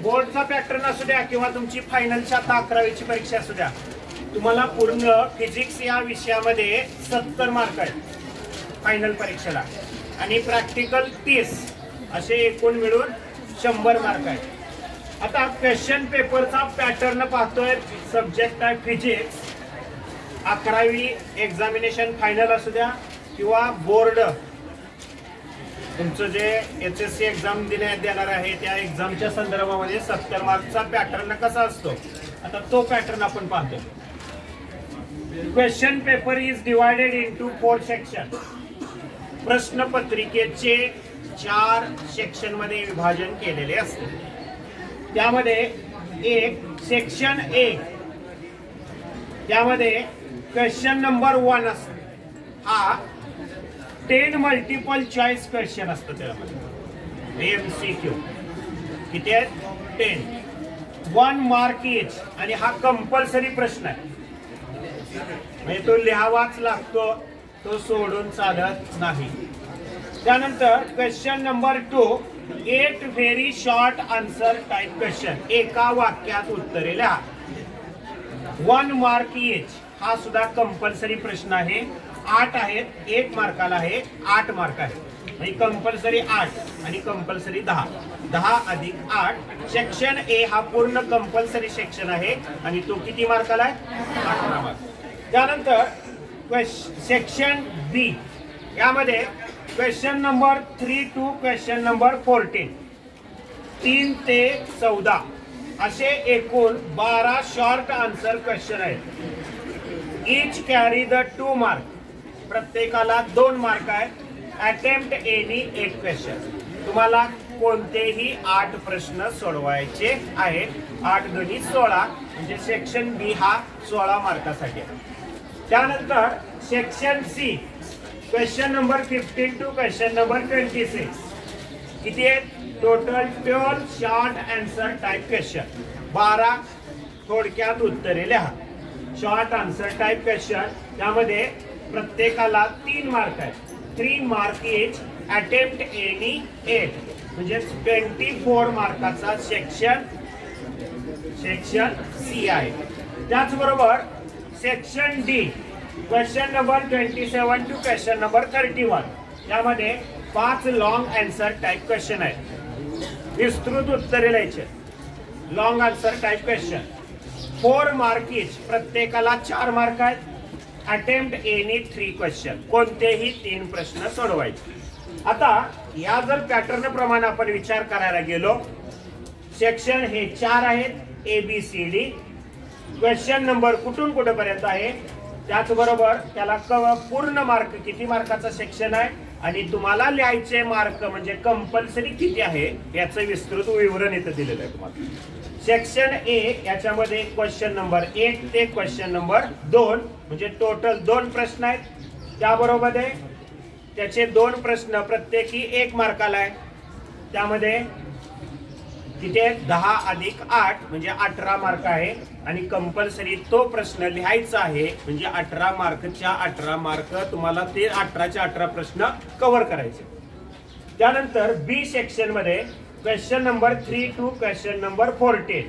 बोर्डचा pattern असू द्या किंवा तुमची फायनलच्या 11वीची परीक्षा असू द्या, तुम्हाला पूर्ण फिजिक्स या विषयामध्ये 70 मार्क आहेत फायनल परीक्षेला आणि प्रॅक्टिकल 30, असे एकूण मिळून 100 मार्क आहेत। आता क्वेश्चन पेपरचा पॅटर्न पाहतोय, सब्जेक्ट आहे फिजिक्स, 11वी एक्झामिनेशन फायनल असू द्या किंवा बोर्ड तुमचं जे HSC एक्झाम देणार आहे त्या एक्झामच्या संदर्भामध्ये 70 मार्कचा पॅटर्न कसा असतो, आता तो पॅटर्न आपण पाहतो। Question paper is divided into 4 section. प्रश्नपत्रिकेचे 4 सेक्शन मध्ये विभाजन केलेले असते। त्यामध्ये एक सेक्शन ए, त्यामध्ये क्वेश्चन नंबर 1 असतो, हा 10 मल्टिपल चॉईस क्वेश्चन असतं। त्यामध्ये MCQ किती आहेत 10, 1 मार्क इच, आणि हा कंपल्सरी प्रश्न आहे, म्हणजे तो लिहावाच लागतो, तो सोडून चालत नाही। त्यानंतर question number 2, 8 very short answer type question, एका वाक्यात उत्तरे लिहा, 1 मार्क इच, हा सुद्धा कंपल्सरी प्रश्न आहे। 8 आहेत, 1 मार्काला आहे, 8 मार्क आहे, म्हणजे कंपल्सरी 8 आणि कंपल्सरी 10, 10 अधिक 8। सेक्शन ए हा पूर्ण कंपल्सरी सेक्शन आहे आणि तो किती मार्काला आहे 18 मार्क। त्यानंतर सेक्शन बी, यामध्ये question number 3 to question number 14, 3 ते 14 असे एकूण 12 शॉर्ट आन्सर क्वेश्चन आहेत। इच कॅरी द 2 मार्क, प्रत्येकाला 2 मार्क आहेत। अटेम्प्ट एनी 8 क्वेश्चन, तुम्हाला कोणतेही 8 प्रश्न सोडवायचे आहेत। 8 दुनी 16, म्हणजे सेक्शन बी हा 16 मार्कासाठी आहे। त्यानंतर section C, question number 15 to question number 26 किती आहेत total 12 short answer type question, 12 थोडक्यात उत्तरे लिहा, शॉर्ट आन्सर टाइप क्वेश्चन। त्यामध्ये प्रत्येकाला 3 मार्क आहेत, 3 मार्क इच। अटेम्प्ट एनी 8, म्हणजे 24 मार्काचा सेक्शन सी आहे। त्याचबरोबर section D, question number 27 to question number 31, यामध्ये 5 लॉन्ग आन्सर टाइप क्वेश्चन आहेत, विस्तृत उत्तरे लिहायचे, long answer type question, 4 mark each, प्रत्येकाला 4 मार्क आहेत। अटेम्प्ट एनी 3 क्वेश्चन, कोणतेही 3 प्रश्न सोडवायचे। आता या जर पॅटर्न प्रमाणे आपण विचार करायला गेलो, सेक्शन हे 4 आहेत, ABCD, क्वेश्चन नंबर कुठून कुठेपर्यंत आहे, त्याचबरोबर त्याला पूर्ण मार्क किती मार्काचा सेक्शन आहे आणि तुम्हाला लिहायचे मार्क म्हणजे कंपल्सरी किती आहे याचं विस्तृत विवरण इथे दिलेलं आहे तुम्हाला। सेक्शन ए, याच्यामध्ये क्वेश्चन नंबर 1 ते क्वेश्चन नंबर 2, म्हणजे टोटल 2 प्रश्न आहेत। त्याबरोबर त्याचे 2 प्रश्न प्रत्येकी 1 मार्काला आहे। त्यामध्ये किती आहे 10 अधिक 8, म्हणजे 18 मार्क आहे आणि कंपल्सरी तो प्रश्न लिहायचा आहे, म्हणजे 18 मार्कच्या 18 मार्क तुम्हाला ते 18च्या 18 प्रश्न कव्हर करायचे। त्यानंतर बी सेक्शन मध्ये question number 3 to question number 14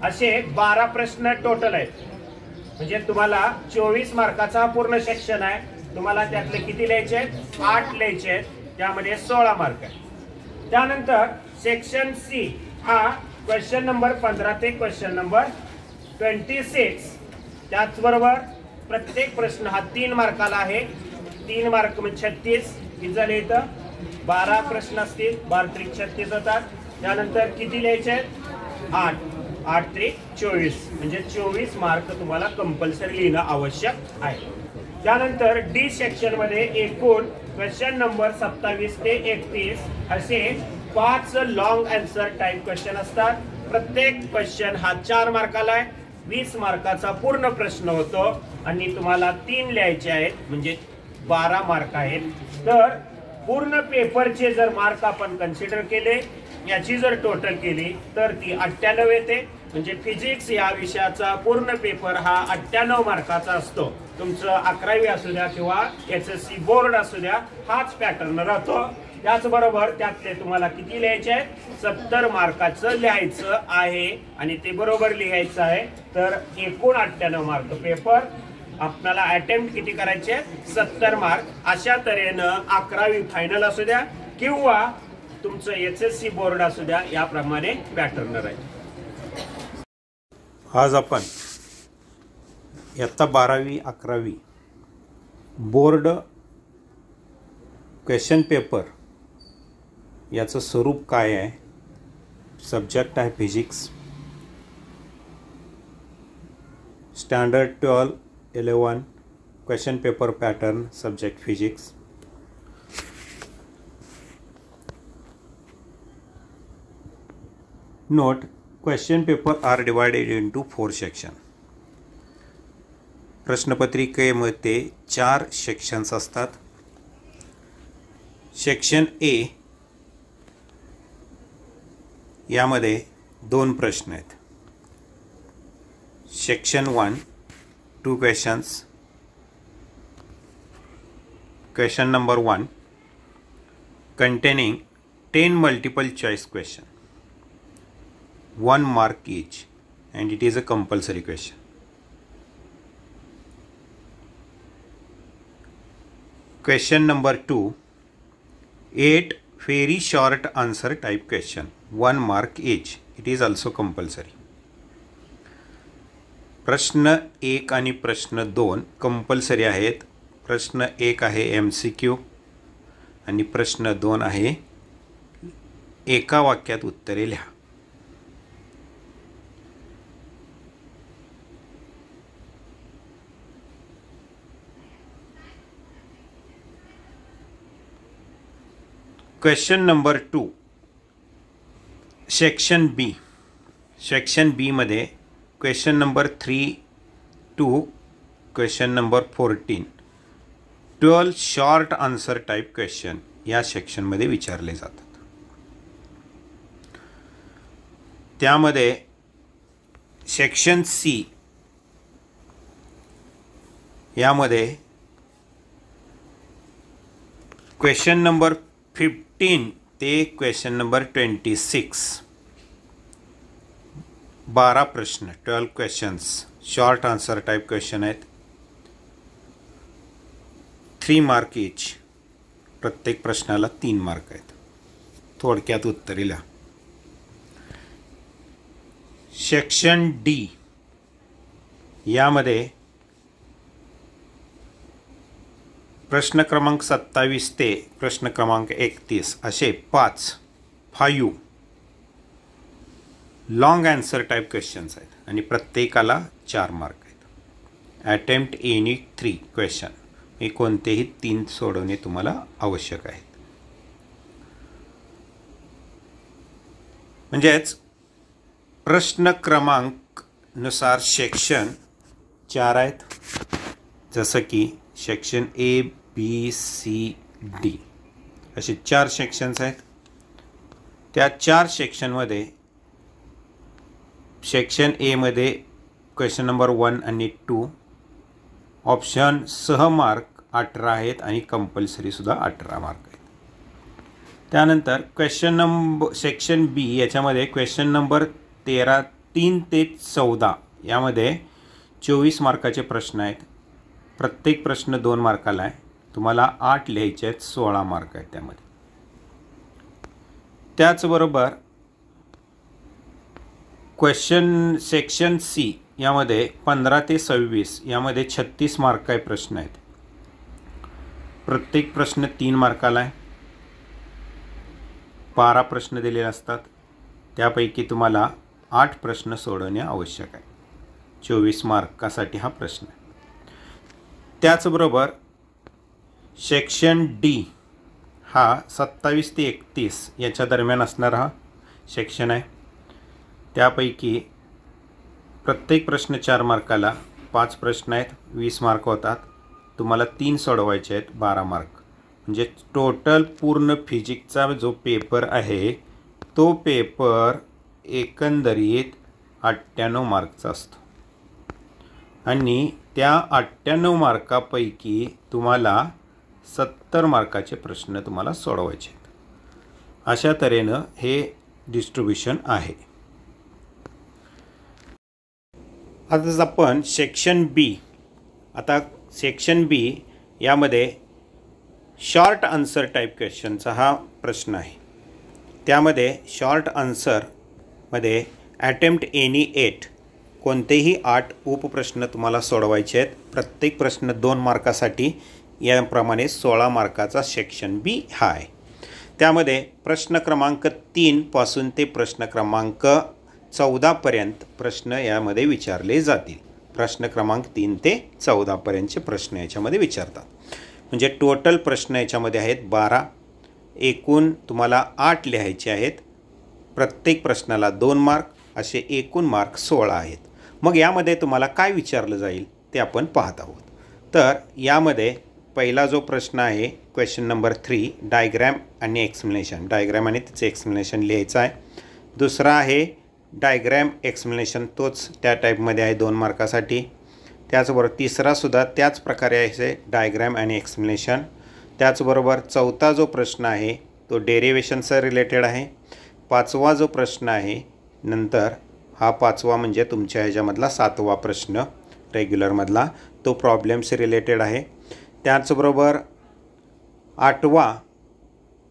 असे 12 प्रश्न टोटल आहेत, म्हणजे तुम्हाला 24 मार्काचा पूर्ण सेक्शन आहे। तुम्हाला त्यातले किती लिहायचे आहेत 8 लिहायचे आहेत, त्यामध्ये 16 मार्क आहे। त्यानंतर सेक्शन सी हा क्वेश्चन नंबर 15 ते क्वेश्चन नंबर 26, त्याचबरोबर प्रत्येक प्रश्न हा 3 मार्काला आहे, 3 मार्क म्हणजे 36, किती झाले इथं 12 प्रश्न असतील, 12 त्रिक 36 होतात। त्यानंतर किती लिहायचे आहेत 8, 8 त्रिक 24, म्हणजे 24 मार्क तुम्हाला कंपल्सरी लिहिणं आवश्यक आहे। त्यानंतर डी सेक्शन मध्ये एकूण क्वेश्चन नंबर 27 ते 31 असे 5 लॉन्ग आन्सर टाइप क्वेश्चन असतात। प्रत्येक क्वेश्चन हा 4 मार्काला आहे, 20 मार्काचा पूर्ण प्रश्न होतो आणि तुम्हाला 3 लिहायचे आहेत, म्हणजे 12 मार्क आहेत। तर पूर्ण पेपरचे जर मार्क आपण कन्सिडर केले, याची जर टोटल केली तर ती 98 येते, म्हणजे फिजिक्स या विषयाचा पूर्ण पेपर हा 98 मार्काचा असतो। तुमचं 11वी असू द्या किंवा HSC बोर्ड असू द्या, हाच पॅटर्न राहतो। त्याचबरोबर त्यातले तुम्हाला किती लिहायचे आहे, 70 मार्काचं लिहायचं आहे आणि ते बरोबर लिहायचं आहे. तर एकूण 98 मार्क पेपर आपल्याला अटेम्प्ट किती करायचे, 70 मार्क. अशा तऱ्हेनं 11वी फायनल असू द्या किंवा तुमचं HSC बोर्ड असू द्या, याप्रमाणे पॅटर्न राहील. आज आपण इयत्ता 12वी 11वी बोर्ड क्वेश्चन पेपर याचं स्वरूप काय आहे. सब्जेक्ट आहे physics, standard 12, 11 question paper pattern subject physics. Note, question paper are divided into 4 sections. प्रश्नपत्रिकेमध्ये 4 sections असतात. सेक्शन ए यामध्ये 2 प्रश्न आहेत. Section 1 2 questions. Question number 1 containing 10 multiple choice question, 1 mark each, and it is a compulsory question. Question number 2 8 very short answer type question, 1 mark each, it is also compulsory. प्रश्न 1 आणि प्रश्न 2 compulsory आहेत. प्रश्न 1 आहे MCQ आणि प्रश्न 2 आहे एका वाक्यात उत्तरे लिहा. Question number 2 section B. Section B मध्ये question number 3 to question number 14 12 short answer type question या सेक्शनमध्ये विचारले जातात. त्यामध्ये सेक्शन सी यामध्ये क्वेश्चन नंबर 15 ते क्वेश्चन नंबर 26 12 प्रश्न 12 questions short answer type question आहेत. 3 मार्क इच, प्रत्येक प्रश्नाला 3 मार्क आहेत. थोडक्यात उत्तरे लिहा. सेक्शन डी यामध्ये प्रश्न क्रमांक 27 ते प्रश्न क्रमांक 31 असे 5 लॉंग आन्सर टाइप क्वेश्चन्स आहेत आणि प्रत्येकाला 4 मार्क आहेत. अटेम्प्ट एनी 3 क्वेश्चन, हे कोणतेही 3 सोडवणे तुम्हाला आवश्यक आहेत. म्हणजेच प्रश्न क्रमांक नुसार सेक्शन 4 आहेत. जसं की section A B C D असे 4 सेक्शन्स आहेत. त्या 4 सेक्शनमध्ये सेक्शन ए मध्ये क्वेश्चन नंबर 1 आणि 2 ऑप्शन सह मार्क 18 आहेत आणि कंपल्सरी सुद्धा 18 मार्क आहेत. त्यानंतर सेक्शन बी याच्यामध्ये क्वेश्चन नंबर 13 3 ते 14 यामध्ये 24 मार्काचे प्रश्न आहेत. प्रत्येक प्रश्न 2 मार्काला आहे. तुम्हाला 8 लिहायचे आहेत, 16 मार्क आहेत त्यामध्ये. त्याचबरोबर सेक्शन सी यामध्ये 15 ते 26 यामध्ये 36 मार्क प्रश्न आहेत. प्रत्येक प्रश्न 3 मार्काला आहे. 12 प्रश्न दिलेले असतात. त्यापैकी तुम्हाला 8 प्रश्न सोडवणे आवश्यक आहे. 24 मार्कासाठी हा प्रश्न आहे. त्याचबरोबर सेक्शन डी हा 27 ते 31 याच्या दरम्यान असणारा हा सेक्शन आहे. त्यापैकी प्रत्येक प्रश्न 4 मार्काला, 5 प्रश्न आहेत, 20 मार्क होतात. तुम्हाला 3 सोडवायचे आहेत, 12 मार्क. म्हणजे टोटल पूर्ण फिजिक्सचा जो पेपर आहे तो पेपर एकंदरीत 98 मार्कचा असतो. आणि त्या 98 मार्कापैकी तुम्हाला 70 मार्काचे प्रश्न तुम्हाला सोडवायचे आहेत. अशा तऱ्हेनं हे डिस्ट्रीब्युशन आहे. आताच आपण सेक्शन बी, आता सेक्शन बी यामध्ये शॉर्ट आन्सर टाईप क्वेश्चनचा हा प्रश्न आहे. त्यामध्ये शॉर्ट आन्सरमध्ये अटेम्प्ट एनी 8 कोणतेही 8 उपप्रश्न तुम्हाला सोडवायचे आहेत. प्रत्येक प्रश्न 2 मार्कासाठी. याप्रमाणे 16 मार्काचा सेक्शन बी हा आहे. त्यामध्ये प्रश्न क्रमांक 3 पासून ते प्रश्न क्रमांक 14 पर्यंत प्रश्न यामध्ये विचारले जातील. प्रश्न क्रमांक 3 ते 14 पर्यंतचे प्रश्न याच्यामध्ये विचारतात. म्हणजे टोटल प्रश्न याच्यामध्ये आहेत 12. एकूण तुम्हाला 8 लिहायचे आहेत. प्रत्येक प्रश्नाला 2 मार्क, असे एकूण मार्क 16 आहेत. मग यामध्ये तुम्हाला काय विचारलं जाईल ते आपण पाहत आहोत. तर यामध्ये पहिला जो प्रश्न आहे क्वेश्चन नंबर 3, डायग्रॅम आणि एक्सप्लेनेशन. डायग्रॅम आणि त्याचे एक्सप्लेनेशन लिहायचं आहे. दुसरा आहे डायग्रॅम एक्सप्लेनेशन, तोच त्या टाईपमध्ये आहे 2 मार्कासाठी. त्याचबरोबर तिसरासुद्धा त्याच प्रकारे आहे, डायग्रॅम आणि एक्सप्लेनेशन. त्याचबरोबर चौथा जो प्रश्न आहे तो डेरिवेशनचा रिलेटेड आहे. 5वा जो प्रश्न आहे, नंतर हा 5वा म्हणजे तुमच्या ह्याच्यामधला 7वा प्रश्न रेग्युलरमधला, तो प्रॉब्लेम्स रिलेटेड आहे. त्याचबरोबर 8वा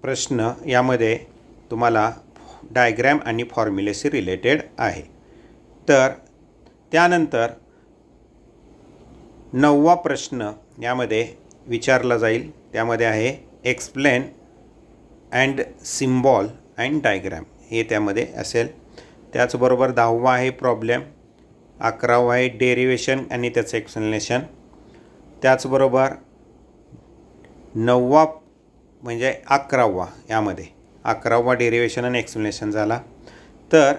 प्रश्न यामध्ये तुम्हाला डायग्रॅम आणि फॉर्म्युलेशी रिलेटेड आहे. तर त्यानंतर 9वा प्रश्न यामध्ये विचारला जाईल. त्यामध्ये आहे explain and symbol and diagram, हे त्यामध्ये असेल. त्याचबरोबर 10वा आहे प्रॉब्लेम. 11वा आहे डेरिवेशन आणि त्याचं एक्सप्लेनेशन. त्याचबरोबर 9वा म्हणजे 11वा, यामध्ये 11वा डेरिवेशन आणि एक्सप्लेनेशन झाला. तर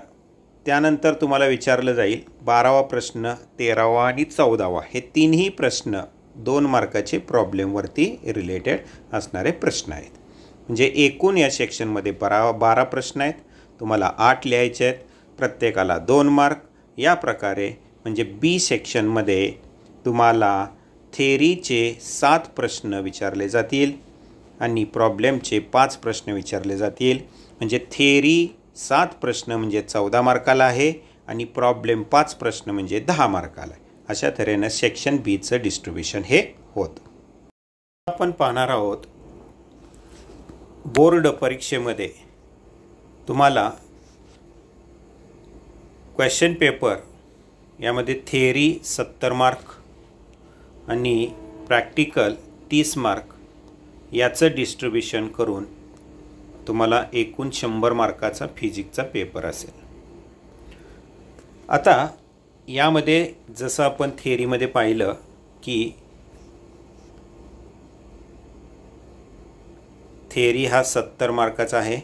त्यानंतर तुम्हाला विचारलं जाईल 12वा प्रश्न, 13वा आणि 14वा, हे तिन्ही प्रश्न 2 मार्काचे प्रॉब्लेमवरती रिलेटेड असणारे प्रश्न आहेत. म्हणजे एकूण या सेक्शनमध्ये 12 प्रश्न आहेत. तुम्हाला 8 लिहायचे आहेत, प्रत्येकाला 2 मार्क. या प्रकारे म्हणजे बी सेक्शनमध्ये तुम्हाला थेरीचे 7 प्रश्न विचारले जातील आणि प्रॉब्लेमचे 5 प्रश्न विचारले जातील. म्हणजे थेरी 7 प्रश्न म्हणजे 14 मार्काला आहे आणि प्रॉब्लेम 5 प्रश्न म्हणजे 10 मार्काला आहे. अशा तऱ्हेनं सेक्शन बीचं डिस्ट्रीब्युशन हे होतं. आपण पाहणार आहोत बोर्ड परीक्षेमध्ये तुम्हाला क्वेश्चन पेपर यामध्ये थेरी 70 मार्क आणि प्रॅक्टिकल 30 मार्क याचं डिस्ट्रीब्युशन करून तुम्हाला एकूण 100 मार्काचा फिजिक्सचा पेपर असेल. आता यामध्ये जसं आपण थेरीमध्ये पाहिलं की थेरी हा 70 मार्काचा आहे.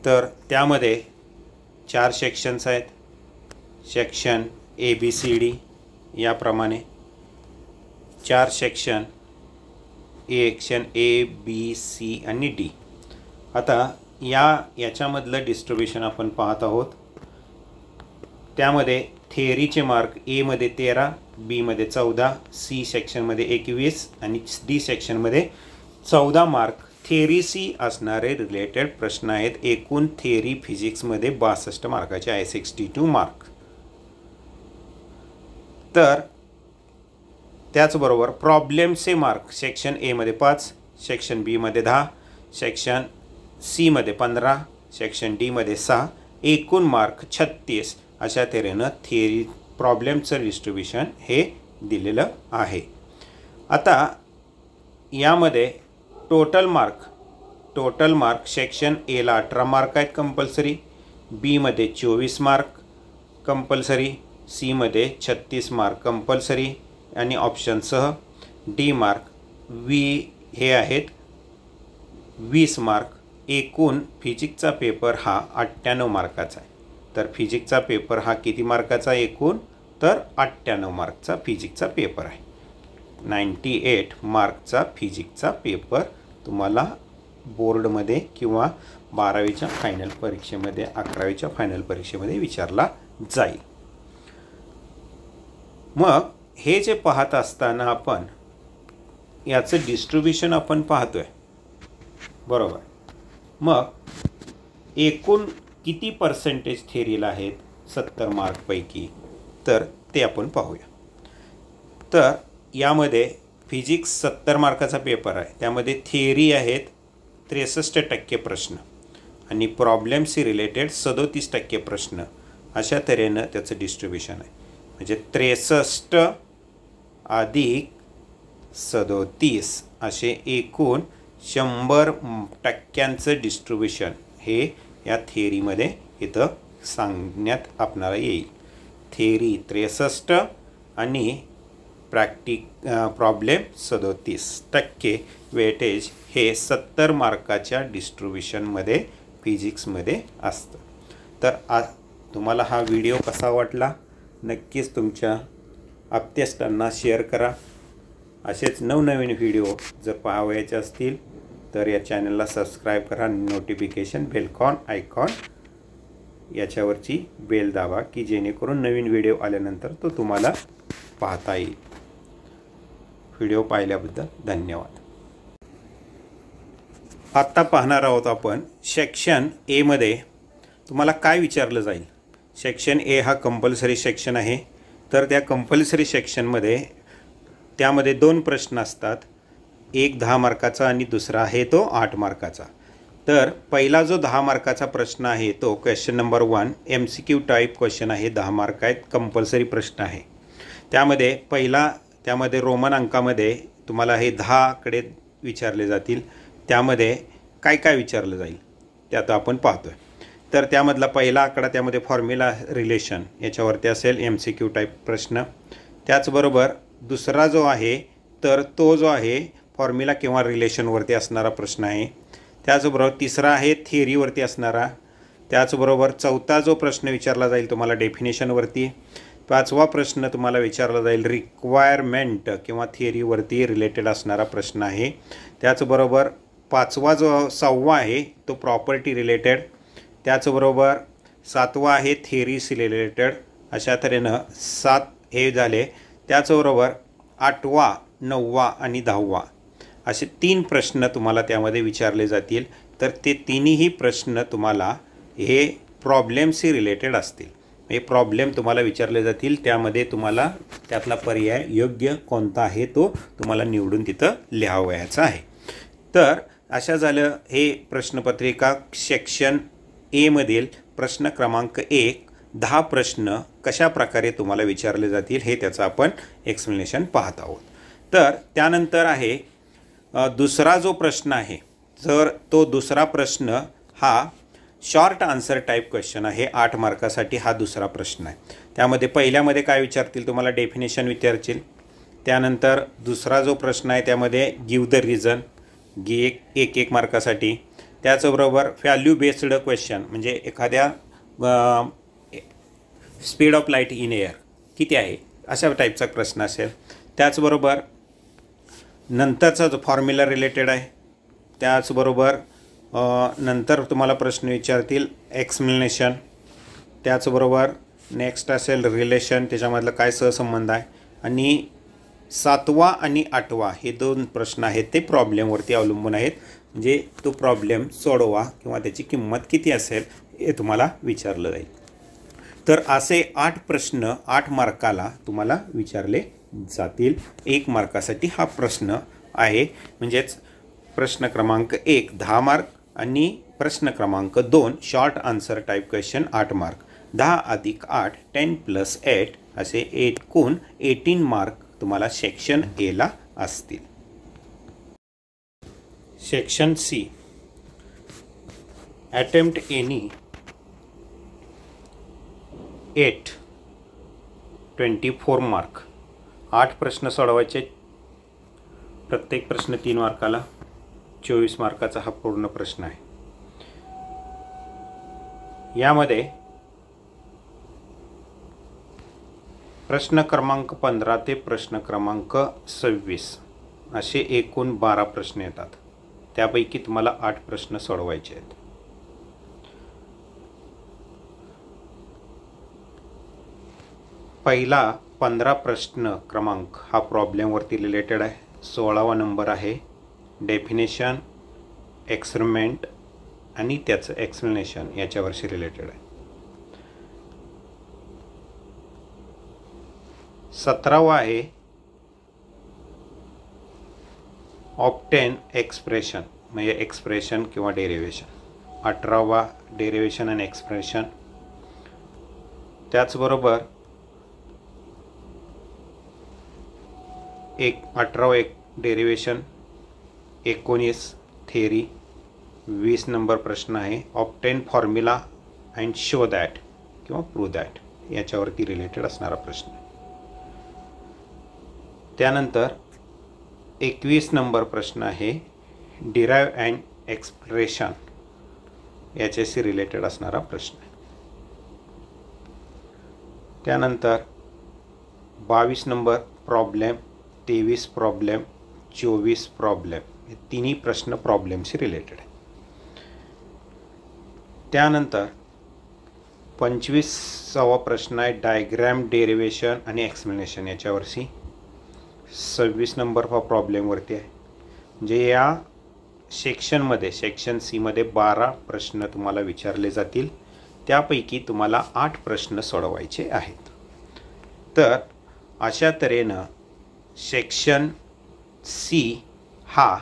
तर त्यामध्ये 4 सेक्शन्स आहेत. सेक्शन ABCD याप्रमाणे 4 सेक्शन, सेक्शन ABC आणि D. आता याच्यामधलं डिस्ट्रीब्युशन आपण पाहत आहोत. त्यामध्ये थेअरीचे मार्क एमध्ये 13, बीमध्ये 14, सी सेक्शनमध्ये 21 आणि डी सेक्शनमध्ये 14 मार्क थेअरी सी असणारे रिलेटेड प्रश्न आहेत. एकूण थेअरी फिजिक्समध्ये 62 मार्काचे आहे, 62 मार्क. तर त्याचबरोबर प्रॉब्लेमचे मार्क सेक्शन एमध्ये 5, सेक्शन बीमध्ये 10, सेक्शन सीमध्ये 15, सेक्शन डीमध्ये 6, एकूण मार्क 36. अशा तऱ्हेनं थेअरी प्रॉब्लेमचं डिस्ट्रीब्युशन हे दिलेलं आहे. आता यामध्ये टोटल मार्क सेक्शन एला 18 मार्क आहेत कंपल्सरी, बीमध्ये 24 मार्क कंपल्सरी, सीमध्ये 36 मार्क कंपल्सरी आणि ऑप्शनसह, डी मार्क हे आहेत 20 मार्क. एकूण फिजिक्सचा पेपर हा 98 मार्काचा आहे. तर फिजिक्सचा पेपर हा किती मार्काचा एकूण? तर 98 मार्कचा फिजिक्सचा पेपर आहे. 98 मार्कचा फिजिक्सचा पेपर तुम्हाला बोर्डमध्ये किंवा 12वीच्या फायनल परीक्षेमध्ये, 11वीच्या फायनल परीक्षेमध्ये विचारला जाईल. मग हे जे पाहत असताना आपण याचं डिस्ट्रीब्युशन आपण पाहतोय. बरोबर. मग एकूण किती पर्सेंटेज थेअरीला आहेत 70 मार्कपैकी, तर ते आपण पाहूया. तर यामध्ये फिजिक्स 70 मार्काचा पेपर आहे, त्यामध्ये थिअरी आहेत 63% प्रश्न आणि प्रॉब्लेम्सशी रिलेटेड 37% प्रश्न. अशा तऱ्हेनं त्याचं डिस्ट्रीब्युशन आहे. म्हणजे 63 अधिक 37 असे एकूण 100% डिस्ट्रीब्युशन हे या थिअरीमध्ये इथं सांगण्यात आपणाला येईल. थिअरी 63 आणि प्रॉब्लेम 37% वेटेज हे 70 मार्काच्या डिस्ट्रीब्युशनमध्ये फिजिक्समध्ये असतं. तर तुम्हाला हा व्हिडिओ कसा वाटला नक्कीच तुमच्या आप्तेष्टांना शेअर करा. असेच नवनवीन व्हिडिओ जर पाहावयाचे असतील तर या चॅनलला सबस्क्राईब करा. नोटिफिकेशन बेलकॉन आयकॉन याच्यावरची बेल दाबा की जेणेकरून नवीन व्हिडिओ आल्यानंतर तो तुम्हाला पाहता येईल. व्हिडिओ पाहिल्याबद्दल धन्यवाद. आत्ता पाहणार आहोत आपण सेक्शन एमध्ये तुम्हाला काय विचारलं जाईल. सेक्शन ए हा कंपल्सरी सेक्शन आहे. तर त्या कंपल्सरी सेक्शनमध्ये त्यामध्ये 2 प्रश्न असतात, एक 10 मार्काचा आणि दुसरा आहे तो 8 मार्काचा. तर पहिला जो 10 मार्काचा प्रश्न आहे तो question number 1 MCQ type question आहे. 10 मार्क आहेत, कंपल्सरी प्रश्न आहे. त्यामध्ये रोमन अंकामध्ये तुम्हाला हे 10 विचारले जातील. त्यामध्ये काय काय विचारलं जाईल ते आता आपण पाहतोय. तर त्यामधला पहिला आकडा त्यामध्ये फॉर्म्युला रिलेशन याच्यावरती असेल MCQ टाईप प्रश्न. त्याचबरोबर दुसरा जो आहे तर तो जो आहे फॉर्म्युला किंवा रिलेशनवरती असणारा प्रश्न आहे. त्याचबरोबर तिसरा आहे थिअरीवरती असणारा. त्याचबरोबर चौथा जो प्रश्न विचारला जाईल तुम्हाला डेफिनेशनवरती. 5वा प्रश्न तुम्हाला विचारला जाईल रिक्वायरमेंट किंवा थिअरीवरती रिलेटेड असणारा प्रश्न आहे. त्याचबरोबर 6वा आहे तो प्रॉपर्टी रिलेटेड. त्याचबरोबर 7वा आहे थिअरीशी रिलेटेड. अशा तऱ्हेनं 7 हे झाले. त्याचबरोबर 8वा 9वा आणि 10वा असे 3 प्रश्न तुम्हाला त्यामध्ये विचारले जातील. तर ते तिन्ही प्रश्न तुम्हाला हे प्रॉब्लेमशी रिलेटेड असतील. हे प्रॉब्लेम तुम्हाला विचारले जातील. त्यामध्ये तुम्हाला त्यातला पर्याय योग्य कोणता आहे तो तुम्हाला निवडून तिथं लिहावयाचा आहे. तर अशा झालं हे प्रश्नपत्रिका सेक्शन एमधील प्रश्न क्रमांक 1. 10 प्रश्न कशा प्रकारे तुम्हाला विचारले जातील हे त्याचं आपण एक्सप्लेनेशन पाहत आहोत. तर त्यानंतर आहे दुसरा जो प्रश्न आहे. तर तो दुसरा प्रश्न हा शॉर्ट आन्सर टाईप क्वेश्चन आहे. 8 मार्कासाठी हा दुसरा प्रश्न आहे. त्यामध्ये पहिल्यामध्ये काय विचारतील तुम्हाला डेफिनेशन विचारतील. त्यानंतर दुसरा जो प्रश्न आहे त्यामध्ये गिव्ह द रिझन 1 मार्कासाठी. त्याचबरोबर व्हॅल्यू बेस्ड क्वेश्चन म्हणजे एखाद्या speed of light in air किती आहे अशा टाईपचा प्रश्न असेल. त्याचबरोबर नंतरचा जो फॉर्म्युला रिलेटेड आहे. त्याचबरोबर नंतर तुम्हाला प्रश्न विचारतील एक्सप्लेनेशन. त्याचबरोबर नेक्स्ट असेल रिलेशन, त्याच्यामधलं काय सहसंबंध आहे. आणि 7वा आणि 8वा हे 2 प्रश्न आहेत ते प्रॉब्लेमवरती अवलंबून आहेत. म्हणजे तो प्रॉब्लेम सोडवा किंवा त्याची किंमत किती असेल हे तुम्हाला विचारलं जाईल. तर असे 8 प्रश्न 8 मार्काला तुम्हाला विचारले जातील. 1 मार्कासाठी हा प्रश्न आहे. म्हणजेच प्रश्न क्रमांक 1 10 मार्क आणि प्रश्न क्रमांक 2 short answer type question 8 mark. 10 अधिक 8 10 + 8 असे एकूण 18 मार्क तुम्हाला सेक्शन एला असतील. Section C attempt any 8 24 mark. 8 प्रश्न सोडवायचे. प्रत्येक प्रश्न 3 मार्काला. 24 मार्काचा हा पूर्ण प्रश्न आहे. यामध्ये प्रश्न क्रमांक 15 ते प्रश्न क्रमांक 26 असे एकूण 12 प्रश्न येतात. त्यापैकी तुम्हाला 8 प्रश्न सोडवायचे आहेत. पहिला 15 प्रश्न क्रमांक हा प्रॉब्लेमवरती रिलेटेड आहे. 16वा नंबर आहे डेफिनेशन. एक्सपेरिमेंट आणि त्याचं एक्सप्लेनेशन याच्यावरशी रिलेटेड आहे. 17वा आहे ऑप्टेन एक्सप्रेशन म्हणजे एक्सप्रेशन किंवा डेरिव्हेशन. 18वा डेरिव्हेशन आणि एक्सप्रेशन. त्याचबरोबर 18वा एक डेरिव्हेशन. 19 थेअरी. 20 नंबर प्रश्न आहे obtain formula and show that किंवा प्रूव्ह दॅट याच्यावरती रिलेटेड असणारा प्रश्न. त्यानंतर 21 नंबर प्रश्न आहे डिराइव्ह अँड एक्सप्रेशन याच्याशी रिलेटेड असणारा प्रश्न. त्यानंतर 22 नंबर प्रॉब्लेम, 23 प्रॉब्लेम, 24 प्रॉब्लेम हे तिन्ही प्रश्न प्रॉब्लेमशी रिलेटेड आहे. त्यानंतर 25वा प्रश्न आहे डायग्रॅम डेरिव्हेशन आणि एक्सप्लेनेशन याच्यावरती. 26 नंबर हा प्रॉब्लेमवरती आहे. म्हणजे या सेक्शनमध्ये सेक्शन सी मध्ये 12 प्रश्न तुम्हाला विचारले जातील. त्यापैकी तुम्हाला 8 प्रश्न सोडवायचे आहेत. तर अशा तऱ्हेनं सेक्शन सी हा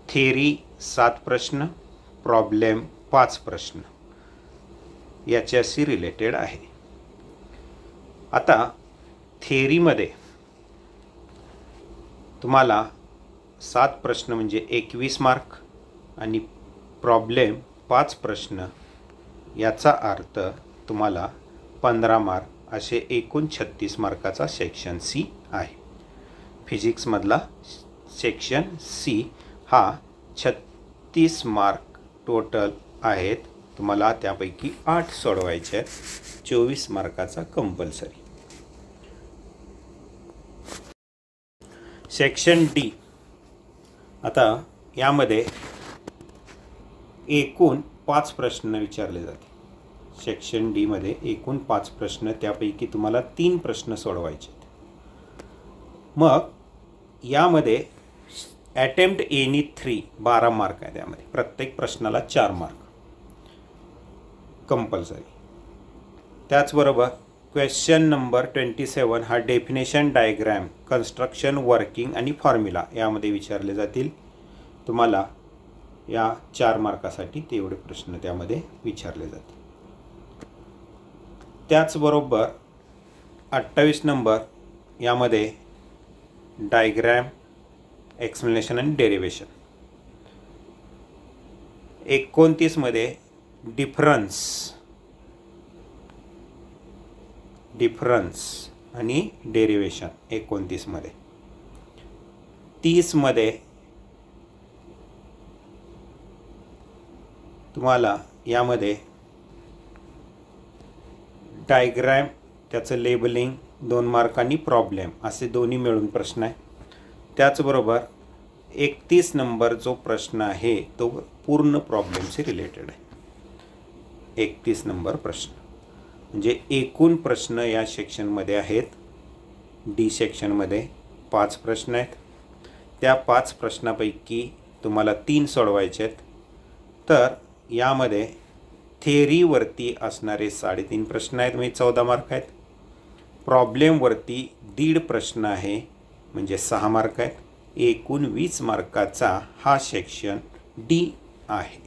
थेअरी 7 प्रश्न, प्रॉब्लेम 5 प्रश्न याच्याशी रिलेटेड आहे. आता थेअरीमध्ये तुम्हाला 7 प्रश्न म्हणजे 21 मार्क आणि प्रॉब्लेम 5 प्रश्न याचा अर्थ तुम्हाला 15 मार्क असे एकूण 36 मार्काचा सेक्शन सी आहे. फिजिक्समधला सेक्शन सी हा 36 मार्क टोटल आहेत. तुम्हाला त्यापैकी 8 सोडवायचे आहेत. 24 मार्काचा कंपल्सरी. Section D. आता यामध्ये एकूण 5 प्रश्न विचारले जाते. सेक्शन डी मध्ये एकूण 5 प्रश्न, त्यापैकी तुम्हाला 3 प्रश्न सोडवायचे आहेत. मग यामध्ये अटेम्प्ट एनी 3 12 मार्क आहे. त्यामध्ये प्रत्येक प्रश्नाला 4 मार्क कंपल्सरी. त्याचबरोबर क्वेश्चन नंबर 27 हा डेफिनेशन, डायग्रॅम, कन्स्ट्रक्शन, वर्किंग आणि फॉर्म्युला यामध्ये विचारले जातील. तुम्हाला या 4 मार्कासाठी तेवढे प्रश्न त्यामध्ये विचारले जातील. त्याचबरोबर 28 नंबर यामध्ये डायग्रॅम, एक्सप्लेनेशन आणि डेरिव्हेशन. 29 मध्ये डिफरन्स आणि डेरिव्हेशन 29 मध्ये. 30 मध्ये तुम्हाला यामध्ये डायग्रॅम, त्याचं लेबलिंग 2 मार्क आणि प्रॉब्लेम असे दोन्ही मिळून प्रश्न आहे. त्याचबरोबर 31 नंबर जो प्रश्न आहे तो पूर्ण प्रॉब्लेमशी रिलेटेड आहे. 31 नंबर प्रश्न म्हणजे एकूण प्रश्न या सेक्शनमध्ये आहेत. डी सेक्शनमध्ये 5 प्रश्न आहेत. त्या 5 प्रश्नापैकी तुम्हाला 3 सोडवायचे आहेत. तर यामध्ये थेअरीवरती असणारे 3.5 प्रश्न आहेत म्हणजे 14 मार्क आहेत. प्रॉब्लेमवरती 1.5 प्रश्न आहे म्हणजे 6 मार्क आहेत. एकूण 20 मार्काचा हा सेक्शन डी आहे.